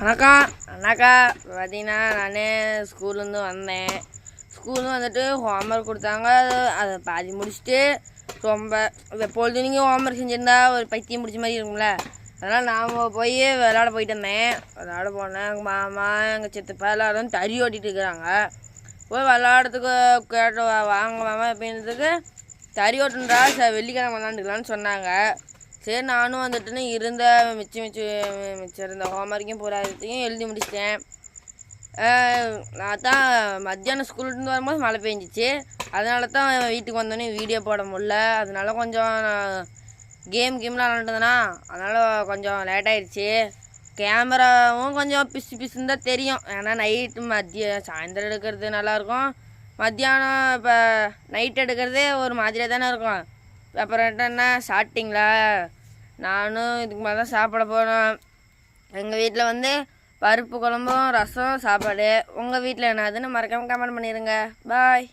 வணக்கம் அண்ணாக்கா. பார்த்தீங்கன்னா நான் ஸ்கூல்லேருந்து வந்தேன். ஸ்கூல்லேருந்து வந்துட்டு ஹோம்ஒர்க் கொடுத்தாங்க. அதை பாதி முடிச்சுட்டு ரொம்ப எப்பொழுது நீங்கள் ஹோம்ஒர்க் செஞ்சுருந்தா ஒரு பைத்தியம் முடிச்ச மாதிரி இருக்கும்ல. அதனால் நாம் போய் விளாட போயிட்டு வந்தேன். விளாட போனேன். எங்கள் மாமா எங்கள் சித்தப்பா எல்லோரும் தறி ஓட்டிகிட்டு இருக்கிறாங்க. போய் விளாட்றதுக்கு கேட்டு வாங்க மாமா அப்படின்றதுக்கு தறி ஓட்டுன்றா வெள்ளிக்கிழமை விளாண்டுக்கலான்னு சொன்னாங்க. சரி நானும் வந்துட்டுன்னு இருந்த மிச்சம் இருந்த ஹோம்ஒர்க்கையும் பூராத்தையும் எழுதி முடிச்சிட்டேன். நான் தான் மத்தியானம் ஸ்கூல்லேருந்து வரும்போது மழை பெஞ்சிச்சு. அதனால தான் வீட்டுக்கு வந்தோடனே வீடியோ போட முடில. அதனால கொஞ்சம் கேம்லாம் விளாண்டுருந்தேனா, அதனால் கொஞ்சம் லேட்டாகிடுச்சு. கேமராவும் கொஞ்சம் பிசுன்னு தான் தெரியும். ஏன்னா நைட்டு சாயந்தரம் எடுக்கிறது நல்லாயிருக்கும். மத்தியானம் இப்போ நைட் எடுக்கிறதே ஒரு மாதிரியாக தானே இருக்கும். அப்புறம் என்ன சாப்பிட்டீங்களா? நானும் இதுக்கு மேலே தான் சாப்பிட போனோம். எங்கள் வீட்டில் பருப்பு குழம்பும் ரசம் சாப்பாடு. உங்கள் வீட்டில் என்னதுன்னு மறக்காமல் கமெண்ட் பண்ணிடுங்க. பாய்.